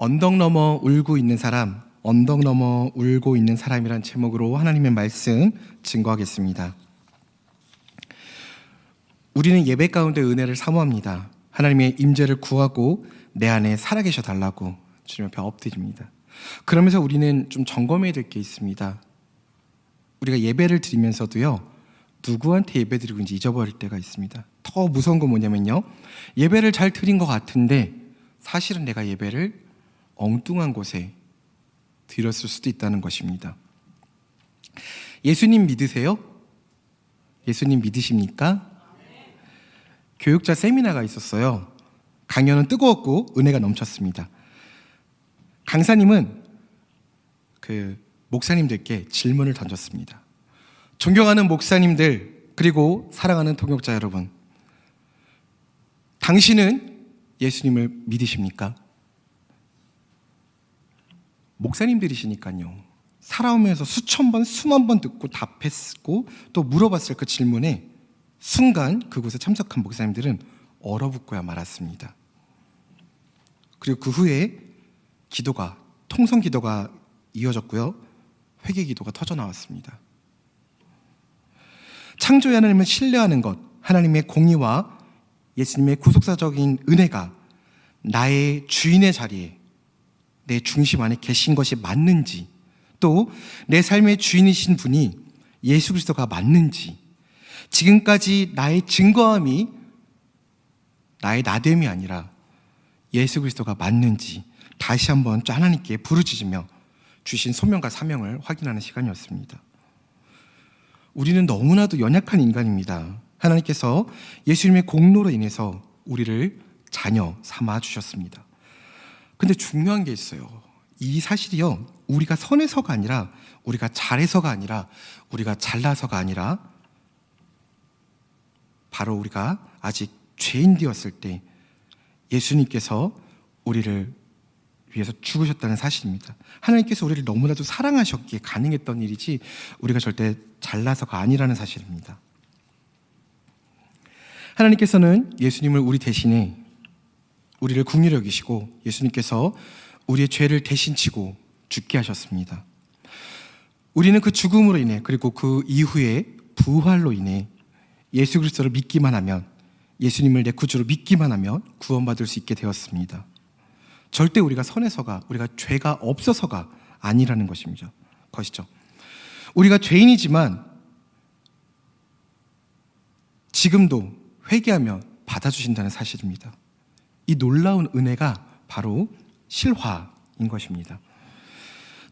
언덕 넘어 울고 있는 사람, 언덕 넘어 울고 있는 사람이란 제목으로 하나님의 말씀 증거하겠습니다. 우리는 예배 가운데 은혜를 사모합니다. 하나님의 임재를 구하고 내 안에 살아계셔 달라고 주님 앞에 엎드립니다. 그러면서 우리는 좀 점검해야 될 게 있습니다. 우리가 예배를 드리면서도요, 누구한테 예배 드리고 있는지 잊어버릴 때가 있습니다. 더 무서운 건 뭐냐면요, 예배를 잘 드린 것 같은데 사실은 내가 예배를 엉뚱한 곳에 드렸을 수도 있다는 것입니다. 예수님 믿으세요? 예수님 믿으십니까? 교육자 세미나가 있었어요. 강연은 뜨거웠고 은혜가 넘쳤습니다. 강사님은 목사님들께 질문을 던졌습니다. 존경하는 목사님들, 그리고 사랑하는 동역자 여러분, 당신은 예수님을 믿으십니까? 목사님들이시니까요, 살아오면서 수천 번, 수만 번 듣고 답했고 또 물어봤을 그 질문에 순간 그곳에 참석한 목사님들은 얼어붙고야 말았습니다. 그리고 그 후에 기도가, 통성 기도가 이어졌고요, 회개 기도가 터져 나왔습니다. 창조의 하나님을 신뢰하는 것, 하나님의 공의와 예수님의 구속사적인 은혜가 나의 주인의 자리에, 내 중심 안에 계신 것이 맞는지, 또 내 삶의 주인이신 분이 예수 그리스도가 맞는지, 지금까지 나의 증거함이 나의 나됨이 아니라 예수 그리스도가 맞는지 다시 한번 하나님께 부르짖으며 주신 소명과 사명을 확인하는 시간이었습니다. 우리는 너무나도 연약한 인간입니다. 하나님께서 예수님의 공로로 인해서 우리를 자녀 삼아 주셨습니다. 근데 중요한 게 있어요. 이 사실이요, 우리가 선해서가 아니라, 우리가 잘해서가 아니라, 우리가 잘나서가 아니라, 바로 우리가 아직 죄인 되었을 때 예수님께서 우리를 위해서 죽으셨다는 사실입니다. 하나님께서 우리를 너무나도 사랑하셨기에 가능했던 일이지 우리가 절대 잘나서가 아니라는 사실입니다. 하나님께서는 예수님을 우리 대신에 우리를 긍휼히 여기시고 예수님께서 우리의 죄를 대신 지고 죽게 하셨습니다. 우리는 그 죽음으로 인해, 그리고 그 이후에 부활로 인해 예수 그리스도를 믿기만 하면, 예수님을 내 구주로 믿기만 하면 구원받을 수 있게 되었습니다. 절대 우리가 선해서가, 우리가 죄가 없어서가 아니라는 것이죠. 우리가 죄인이지만 지금도 회개하면 받아주신다는 사실입니다. 이 놀라운 은혜가 바로 실화인 것입니다.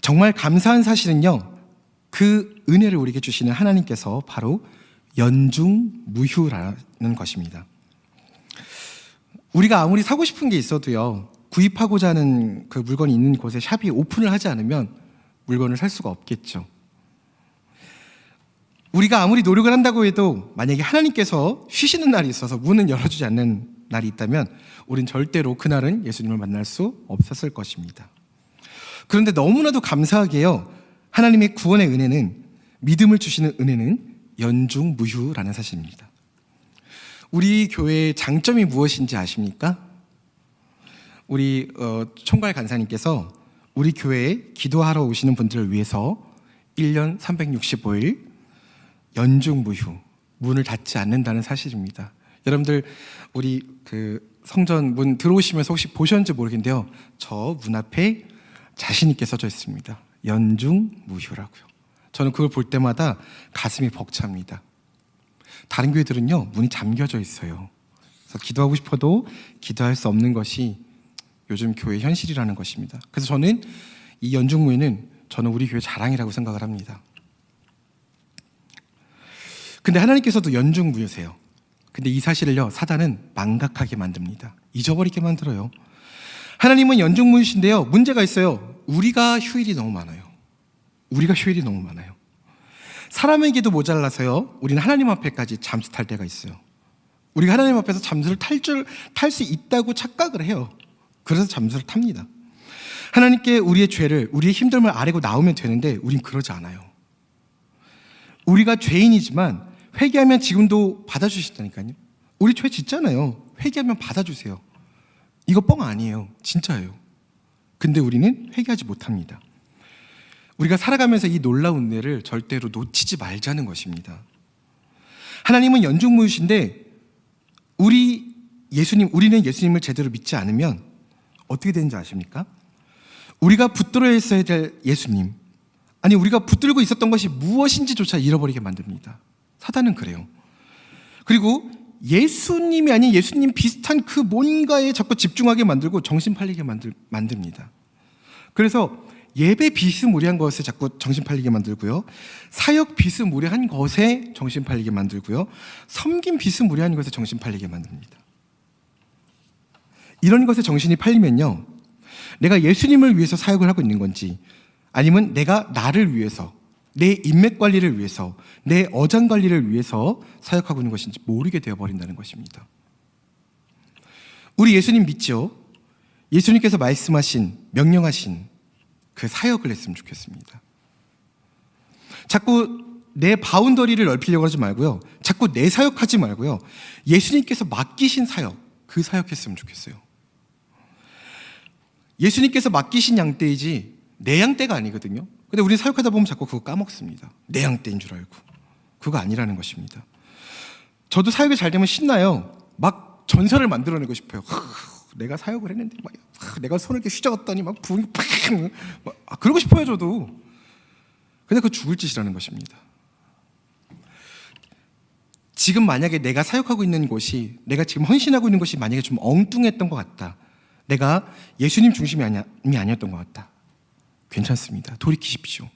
정말 감사한 사실은요, 그 은혜를 우리에게 주시는 하나님께서 바로 연중무휴라는 것입니다. 우리가 아무리 사고 싶은 게 있어도요, 구입하고자 하는 그 물건이 있는 곳에 샵이 오픈을 하지 않으면 물건을 살 수가 없겠죠. 우리가 아무리 노력을 한다고 해도 만약에 하나님께서 쉬시는 날이 있어서 문을 열어주지 않는 날이 있다면 우린 절대로 그날은 예수님을 만날 수 없었을 것입니다. 그런데 너무나도 감사하게요, 하나님의 구원의 은혜는, 믿음을 주시는 은혜는 연중무휴라는 사실입니다. 우리 교회의 장점이 무엇인지 아십니까? 우리 총괄 간사님께서 우리 교회에 기도하러 오시는 분들을 위해서 1년 365일 연중무휴, 문을 닫지 않는다는 사실입니다. 여러분들 우리 성전 문 들어오시면서 혹시 보셨는지 모르겠는데요, 저 문 앞에 자신 있게 써져 있습니다. 연중무휴라고요. 저는 그걸 볼 때마다 가슴이 벅찹니다. 다른 교회들은요, 문이 잠겨져 있어요. 그래서 기도하고 싶어도 기도할 수 없는 것이 요즘 교회 현실이라는 것입니다. 그래서 저는 이 연중무휴는 저는 우리 교회 자랑이라고 생각을 합니다. 근데 하나님께서도 연중무휴세요. 근데 이 사실을요, 사단은 망각하게 만듭니다. 잊어버리게 만들어요. 하나님은 연중무휴신데요, 문제가 있어요. 우리가 휴일이 너무 많아요. 사람에게도 모자라서요, 우리는 하나님 앞에까지 잠수 탈 때가 있어요. 우리가 하나님 앞에서 잠수를 탈 수 있다고 착각을 해요. 그래서 잠수를 탑니다. 하나님께 우리의 죄를, 우리의 힘듦을 아뢰고 나오면 되는데 우린 그러지 않아요. 우리가 죄인이지만 회개하면 지금도 받아주시다니까요. 우리 죄 짓잖아요. 회개하면 받아주세요. 이거 뻥 아니에요. 진짜예요. 근데 우리는 회개하지 못합니다. 우리가 살아가면서 이 놀라운 은혜를 절대로 놓치지 말자는 것입니다. 하나님은 연중무휴신데 우리는 예수님을 제대로 믿지 않으면 어떻게 되는지 아십니까? 우리가 붙들어야 했어야 될 예수님, 아니 우리가 붙들고 있었던 것이 무엇인지조차 잃어버리게 만듭니다. 사단은 그래요. 그리고 예수님이 아닌 예수님 비슷한 그 뭔가에 자꾸 집중하게 만들고 정신 팔리게 만듭니다. 그래서 예배 비스무리한 것에 자꾸 정신 팔리게 만들고요, 사역 비스무리한 것에 정신 팔리게 만들고요, 섬김 비스무리한 것에 정신 팔리게 만듭니다. 이런 것에 정신이 팔리면요, 내가 예수님을 위해서 사역을 하고 있는 건지, 아니면 내가 나를 위해서, 내 인맥 관리를 위해서, 내 어장 관리를 위해서 사역하고 있는 것인지 모르게 되어버린다는 것입니다. 우리 예수님 믿죠? 예수님께서 말씀하신, 명령하신 그 사역을 했으면 좋겠습니다. 자꾸 내 바운더리를 넓히려고 하지 말고요, 자꾸 내 사역하지 말고요, 예수님께서 맡기신 사역, 그 사역했으면 좋겠어요. 예수님께서 맡기신 양떼이지 내 양떼가 아니거든요. 근데 우리 사역하다 보면 자꾸 그거 까먹습니다. 내 양떼인 줄 알고. 그거 아니라는 것입니다. 저도 사역이 잘 되면 신나요. 막 전설을 만들어내고 싶어요. 내가 사역을 했는데 막 내가 손을 이렇게 휘저었더니 막 불이 팍 그러고 싶어요, 저도. 근데 그거 죽을 짓이라는 것입니다. 지금 만약에 내가 사역하고 있는 곳이, 내가 지금 헌신하고 있는 것이 만약에 좀 엉뚱했던 것 같다, 내가 예수님 중심이 아니었던 것 같다, 괜찮습니다. 돌이키십시오.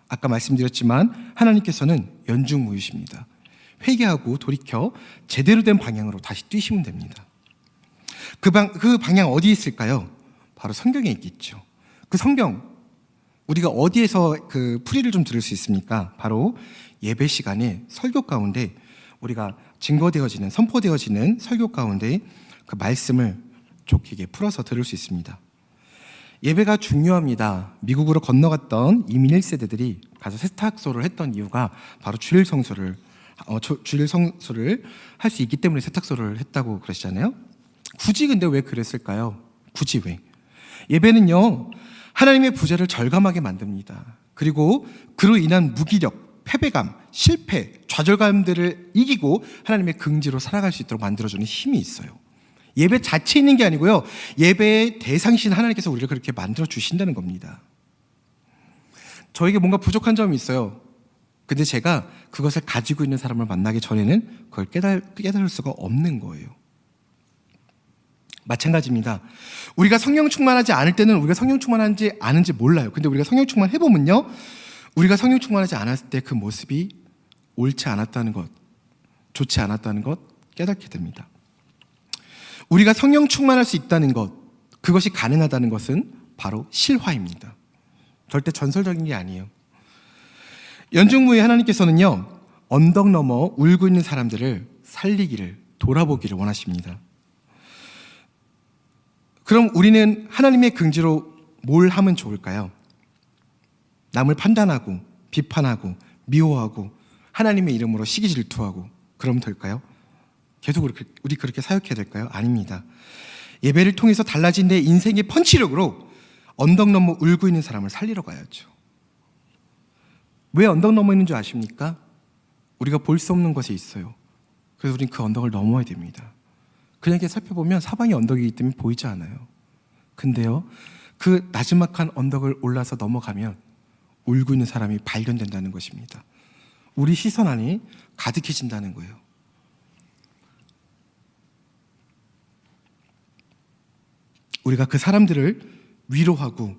아까 말씀드렸지만 하나님께서는 연중무휴십니다. 회개하고 돌이켜 제대로 된 방향으로 다시 뛰시면 됩니다. 그 방향 어디에 있을까요? 바로 성경에 있겠죠. 그 성경, 우리가 어디에서 그 풀이를 좀 들을 수 있습니까? 바로 예배 시간에 설교 가운데 우리가 증거되어지는, 선포되어지는 설교 가운데 그 말씀을 좋게 풀어서 들을 수 있습니다. 예배가 중요합니다. 미국으로 건너갔던 이민 1세대들이 가서 세탁소를 했던 이유가 바로 주일 성수를 할 수 있기 때문에 세탁소를 했다고 그러시잖아요. 굳이 근데 왜 그랬을까요? 굳이 왜? 예배는요, 하나님의 부재를 절감하게 만듭니다. 그리고 그로 인한 무기력, 패배감, 실패, 좌절감들을 이기고 하나님의 긍지로 살아갈 수 있도록 만들어주는 힘이 있어요. 예배 자체에 있는 게 아니고요, 예배의 대상이신 하나님께서 우리를 그렇게 만들어 주신다는 겁니다. 저에게 뭔가 부족한 점이 있어요. 근데 제가 그것을 가지고 있는 사람을 만나기 전에는 그걸 깨달을 수가 없는 거예요. 마찬가지입니다. 우리가 성령 충만하지 않을 때는 우리가 성령 충만한지 아는지 몰라요. 근데 우리가 성령 충만 해보면요, 우리가 성령 충만하지 않았을 때 그 모습이 옳지 않았다는 것, 좋지 않았다는 것 깨닫게 됩니다. 우리가 성령 충만할 수 있다는 것, 그것이 가능하다는 것은 바로 실화입니다. 절대 전설적인 게 아니에요. 연중무휴 하나님께서는요, 언덕 넘어 울고 있는 사람들을 살리기를, 돌아보기를 원하십니다. 그럼 우리는 하나님의 긍지로 뭘 하면 좋을까요? 남을 판단하고 비판하고 미워하고 하나님의 이름으로 시기 질투하고 그러면 될까요? 계속 우리 그렇게 사역해야 될까요? 아닙니다. 예배를 통해서 달라진 내 인생의 펀치력으로 언덕 넘어 울고 있는 사람을 살리러 가야죠. 왜 언덕 넘어 있는 줄 아십니까? 우리가 볼 수 없는 것에 있어요. 그래서 우리는 그 언덕을 넘어야 됩니다. 그냥 이렇게 살펴보면 사방이 언덕이기 때문에 보이지 않아요. 근데요, 그 나지막한 언덕을 올라서 넘어가면 울고 있는 사람이 발견된다는 것입니다. 우리 시선 안이 가득해진다는 거예요. 우리가 그 사람들을 위로하고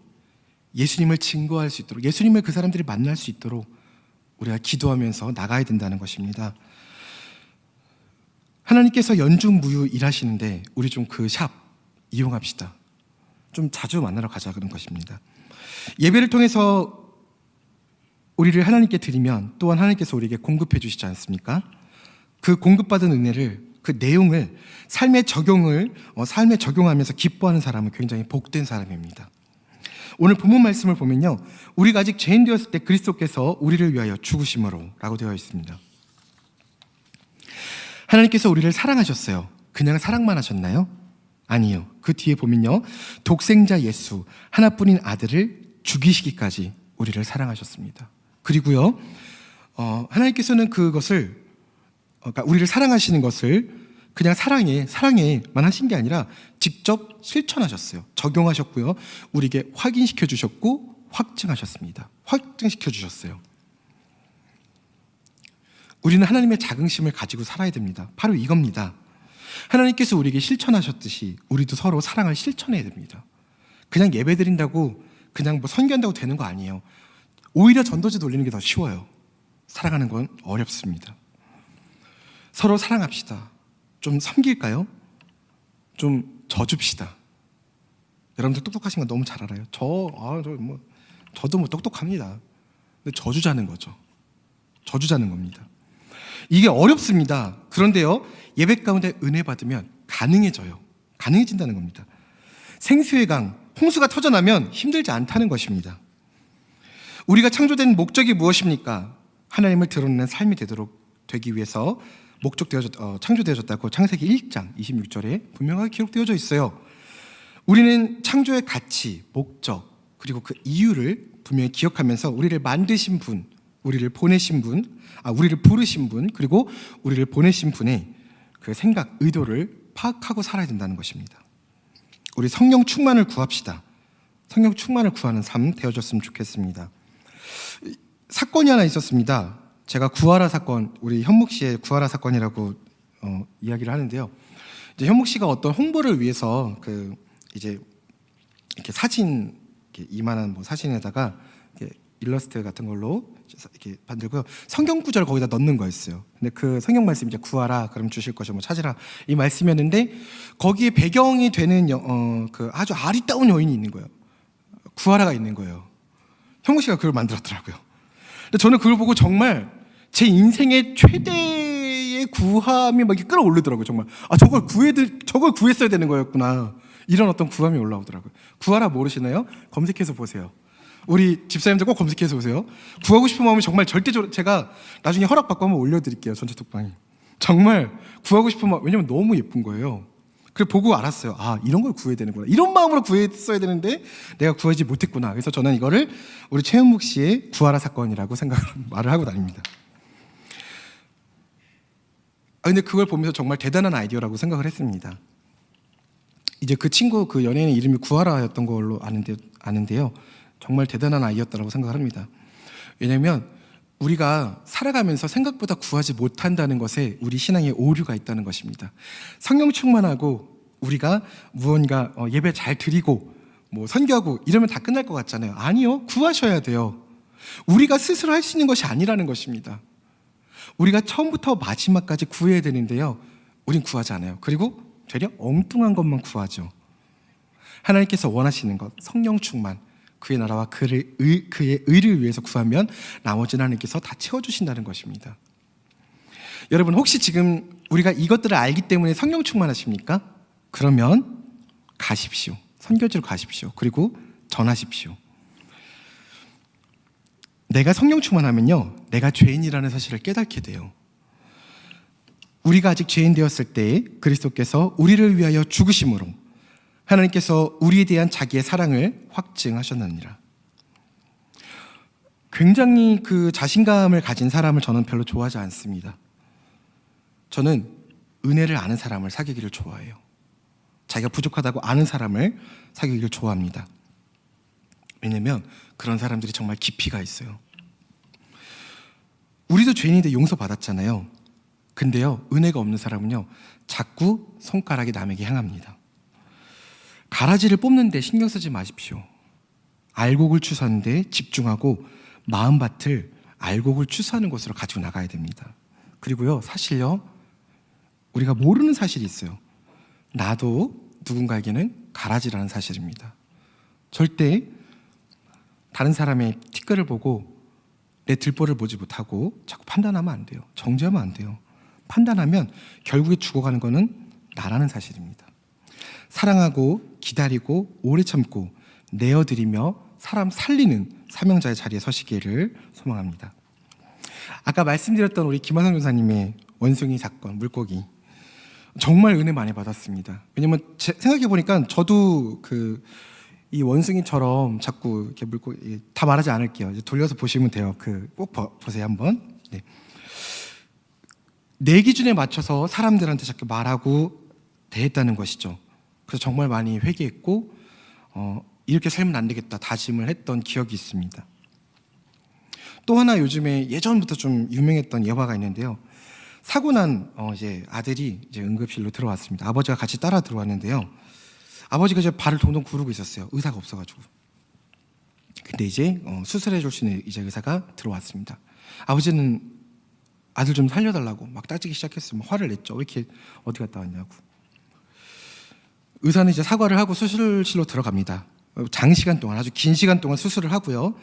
예수님을 증거할 수 있도록, 예수님을 그 사람들이 만날 수 있도록 우리가 기도하면서 나가야 된다는 것입니다. 하나님께서 연중무휴 일하시는데 우리 좀 그 샵 이용합시다. 좀 자주 만나러 가자, 그런 것입니다. 예배를 통해서 우리를 하나님께 드리면 또한 하나님께서 우리에게 공급해 주시지 않습니까? 그 공급받은 은혜를, 그 내용을 삶에 적용하면서 기뻐하는 사람은 굉장히 복된 사람입니다. 오늘 본문 말씀을 보면요, 우리가 아직 죄인 되었을 때 그리스도께서 우리를 위하여 죽으심으로 라고 되어 있습니다. 하나님께서 우리를 사랑하셨어요. 그냥 사랑만 하셨나요? 아니요. 그 뒤에 보면요. 독생자 예수, 하나뿐인 아들을 죽이시기까지 우리를 사랑하셨습니다. 그리고요, 하나님께서는 그것을, 그러니까 우리를 사랑하시는 것을 그냥 사랑해만 하신 게 아니라 직접 실천하셨어요. 적용하셨고요. 우리에게 확인시켜 주셨고, 확증하셨습니다. 확증시켜 주셨어요. 우리는 하나님의 자긍심을 가지고 살아야 됩니다. 바로 이겁니다. 하나님께서 우리에게 실천하셨듯이 우리도 서로 사랑을 실천해야 됩니다. 그냥 예배 드린다고 그냥 뭐 선교한다고 되는 거 아니에요. 오히려 전도지 돌리는 게 더 쉬워요. 사랑하는 건 어렵습니다. 서로 사랑합시다. 좀 섬길까요? 좀 져줍시다. 여러분들 똑똑하신 거 너무 잘 알아요. 저도 뭐 똑똑합니다. 근데 져주자는 거죠. 져주자는 겁니다. 이게 어렵습니다. 그런데요, 예배 가운데 은혜 받으면 가능해져요. 가능해진다는 겁니다. 생수의 강, 홍수가 터져나면 힘들지 않다는 것입니다. 우리가 창조된 목적이 무엇입니까? 하나님을 드러내는 삶이 되기 위해서 창조되어졌다고 창세기 1장 26절에 분명하게 기록되어져 있어요. 우리는 창조의 가치, 목적, 그리고 그 이유를 분명히 기억하면서 우리를 만드신 분, 우리를 보내신 분, 우리를 부르신 분, 그리고 우리를 보내신 분의 그 생각, 의도를 파악하고 살아야 된다는 것입니다. 우리 성령 충만을 구합시다. 성령 충만을 구하는 삶 되어졌으면 좋겠습니다. 사건이 하나 있었습니다. 제가 구하라 사건, 우리 현묵 씨의 구하라 사건이라고 이야기를 하는데요. 이제 현묵 씨가 어떤 홍보를 위해서 이제 이렇게 사진, 이렇게 이만한 뭐 사진에다가 이렇게 일러스트 같은 걸로 이렇게 만들고요. 성경 구절 거기다 넣는 거였어요. 근데 그 성경 말씀 이제 구하라, 그럼 주실 것을 뭐 찾으라, 이 말씀이었는데 거기에 배경이 되는 그 아주 아리따운 여인이 있는 거예요. 구하라가 있는 거예요. 현묵 씨가 그걸 만들었더라고요. 근데 저는 그걸 보고 정말 제 인생의 최대의 구함이 막 이렇게 끌어오르더라고요. 정말 저걸 구했어야 되는 거였구나. 이런 어떤 구함이 올라오더라고요. 구하라 모르시나요? 검색해서 보세요. 우리 집사님들 꼭 검색해서 보세요. 구하고 싶은 마음이 정말 절대적으로, 제가 나중에 허락받고 한번 올려드릴게요. 전체 톡방에. 정말 구하고 싶은 마음, 왜냐면 너무 예쁜 거예요. 그걸 보고 알았어요. 이런 걸 구해야 되는구나. 이런 마음으로 구했어야 되는데 내가 구하지 못했구나. 그래서 저는 이거를 우리 최현묵 씨의 구하라 사건이라고 말을 하고 다닙니다. 근데 그걸 보면서 정말 대단한 아이디어라고 생각을 했습니다. 이제 그 친구, 그 연예인의 이름이 구하라였던 걸로 아는데요. 정말 대단한 아이였다고 생각을 합니다. 왜냐하면 우리가 살아가면서 생각보다 구하지 못한다는 것에 우리 신앙에 오류가 있다는 것입니다. 성령 충만하고 우리가 무언가 예배 잘 드리고 뭐 선교하고 이러면 다 끝날 것 같잖아요. 아니요. 구하셔야 돼요. 우리가 스스로 할 수 있는 것이 아니라는 것입니다. 우리가 처음부터 마지막까지 구해야 되는데요. 우린 구하지 않아요. 그리고 되려 엉뚱한 것만 구하죠. 하나님께서 원하시는 것, 성령 충만, 그의 나라와 그의 의를 위해서 구하면 나머지는 하나님께서 다 채워주신다는 것입니다. 여러분, 혹시 지금 우리가 이것들을 알기 때문에 성령 충만하십니까? 그러면 가십시오. 선교지로 가십시오. 그리고 전하십시오. 내가 성령 충만하면요, 내가 죄인이라는 사실을 깨닫게 돼요. 우리가 아직 죄인 되었을 때 그리스도께서 우리를 위하여 죽으심으로 하나님께서 우리에 대한 자기의 사랑을 확증하셨느니라. 굉장히 그 자신감을 가진 사람을 저는 별로 좋아하지 않습니다. 저는 은혜를 아는 사람을 사귀기를 좋아해요. 자기가 부족하다고 아는 사람을 사귀기를 좋아합니다. 왜냐면 그런 사람들이 정말 깊이가 있어요. 우리도 죄인인데 용서받았잖아요. 근데요, 은혜가 없는 사람은요, 자꾸 손가락이 남에게 향합니다. 가라지를 뽑는데 신경 쓰지 마십시오. 알곡을 추수하는데 집중하고 마음밭을 알곡을 추수하는 곳으로 가지고 나가야 됩니다. 그리고요, 사실요, 우리가 모르는 사실이 있어요. 나도 누군가에게는 가라지라는 사실입니다. 절대 다른 사람의 티끌을 보고 내 들보를 보지 못하고 자꾸 판단하면 안 돼요. 정죄하면 안 돼요. 판단하면 결국에 죽어가는 거는 나라는 사실입니다. 사랑하고 기다리고 오래 참고 내어드리며 사람 살리는 사명자의 자리에 서시기를 소망합니다. 아까 말씀드렸던 우리 김하성 교사님의 원숭이 사건, 물고기, 정말 은혜 많이 받았습니다. 왜냐면 생각해 보니까 저도 이 원숭이처럼 자꾸 이렇게 물고, 다 말하지 않을게요. 이제 돌려서 보시면 돼요. 꼭 보세요 한번. 네. 내 기준에 맞춰서 사람들한테 자꾸 말하고 대했다는 것이죠. 그래서 정말 많이 회개했고 이렇게 살면 안 되겠다 다짐을 했던 기억이 있습니다. 또 하나 요즘에 예전부터 좀 유명했던 예화가 있는데요. 사고 난 이제 아들이 이제 응급실로 들어왔습니다. 아버지가 같이 따라 들어왔는데요. 아버지가 이제 발을 동동 구르고 있었어요. 의사가 없어가지고. 근데 이제 수술해 줄 수 있는 이제 의사가 들어왔습니다. 아버지는 아들 좀 살려달라고 막 따지기 시작했어요. 화를 냈죠. 왜 이렇게 어디 갔다 왔냐고. 의사는 이제 사과를 하고 수술실로 들어갑니다. 장시간 동안, 아주 긴 시간 동안 수술을 하고요.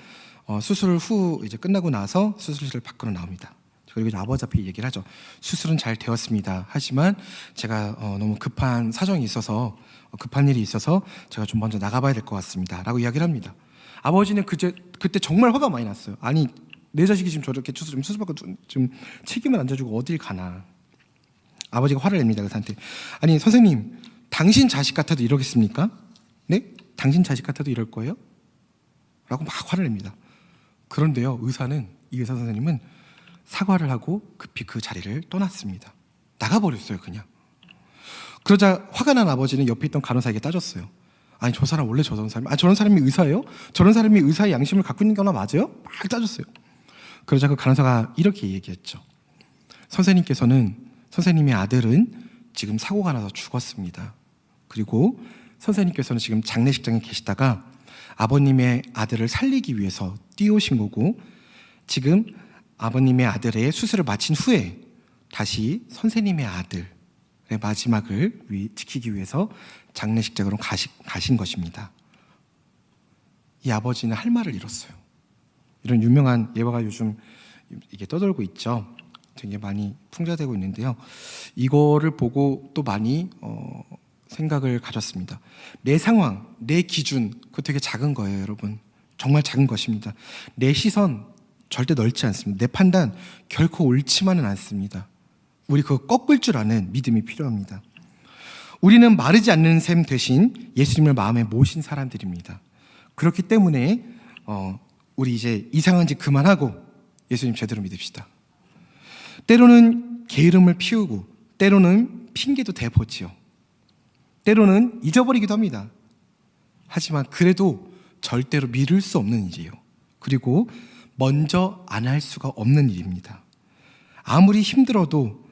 수술 후 이제 끝나고 나서 수술실 밖으로 나옵니다. 그리고 이제 아버지 앞에 얘기를 하죠. 수술은 잘 되었습니다. 하지만 제가 너무 급한 사정이 있어서, 급한 일이 있어서 제가 좀 먼저 나가봐야 될 것 같습니다. 라고 이야기를 합니다. 아버지는 그때 정말 화가 많이 났어요. 아니, 내 자식이 지금 저렇게 수술받고 좀 책임을 안 져주고 어딜 가나. 아버지가 화를 냅니다. 의사한테. 아니, 선생님, 당신 자식 같아도 이러겠습니까? 네? 당신 자식 같아도 이럴 거예요? 라고 막 화를 냅니다. 그런데요, 이 의사 선생님은 사과를 하고 급히 그 자리를 떠났습니다. 나가버렸어요, 그냥. 그러자 화가 난 아버지는 옆에 있던 간호사에게 따졌어요. 아니, 저 사람 원래 저런 사람, 저런 사람이 의사예요? 저런 사람이 의사의 양심을 갖고 있는 거나 맞아요? 막 따졌어요. 그러자 그 간호사가 이렇게 얘기했죠. 선생님의 아들은 지금 사고가 나서 죽었습니다. 그리고 선생님께서는 지금 장례식장에 계시다가 아버님의 아들을 살리기 위해서 뛰어오신 거고, 지금 아버님의 아들의 수술을 마친 후에 다시 선생님의 아들의 마지막을 지키기 위해서 장례식장으로 가신 것입니다. 이 아버지는 할 말을 잃었어요. 이런 유명한 예화가 요즘 이게 떠돌고 있죠. 되게 많이 풍자되고 있는데요. 이거를 보고 또 많이 생각을 가졌습니다. 내 상황, 내 기준, 그거 되게 작은 거예요, 여러분. 정말 작은 것입니다. 내 시선 절대 넓지 않습니다. 내 판단 결코 옳지만은 않습니다. 우리 그거 꺾을 줄 아는 믿음이 필요합니다. 우리는 마르지 않는 샘 대신 예수님을 마음에 모신 사람들입니다. 그렇기 때문에 우리 이제 이상한 짓 그만하고 예수님 제대로 믿읍시다. 때로는 게으름을 피우고 때로는 핑계도 대보지요. 때로는 잊어버리기도 합니다. 하지만 그래도 절대로 미룰 수 없는 일이에요. 그리고 먼저 안 할 수가 없는 일입니다. 아무리 힘들어도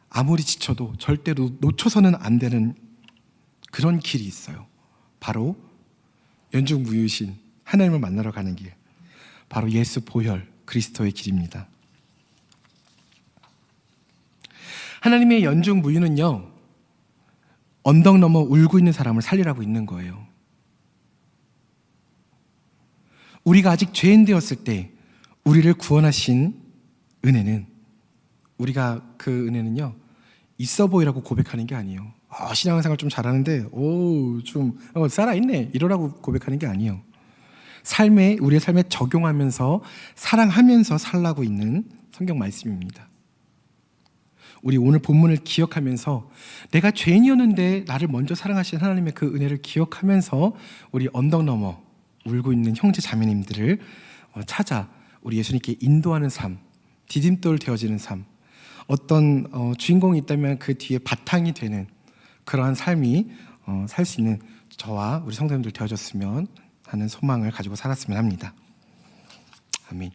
아무리 지쳐도 절대로 놓쳐서는 안 되는 그런 길이 있어요. 바로 연중무휴신 하나님을 만나러 가는 길, 바로 예수 보혈 그리스도의 길입니다. 하나님의 연중무휴는요, 언덕 넘어 울고 있는 사람을 살리라고 있는 거예요. 우리가 아직 죄인 되었을 때 우리를 구원하신 은혜는, 우리가 그 은혜는요, 있어 보이라고 고백하는 게 아니에요. 신앙생활 좀 잘하는데 좀 살아있네 이러라고 고백하는 게 아니에요. 우리의 삶에 적용하면서 사랑하면서 살라고 있는 성경 말씀입니다. 우리 오늘 본문을 기억하면서 내가 죄인이었는데 나를 먼저 사랑하신 하나님의 그 은혜를 기억하면서 우리 언덕 넘어 울고 있는 형제 자매님들을 찾아 우리 예수님께 인도하는 삶, 디딤돌 되어지는 삶, 어떤 주인공이 있다면 그 뒤에 바탕이 되는 그러한 삶이 살 수 있는 저와 우리 성도님들 되어졌으면 하는 소망을 가지고 살았으면 합니다. 아멘.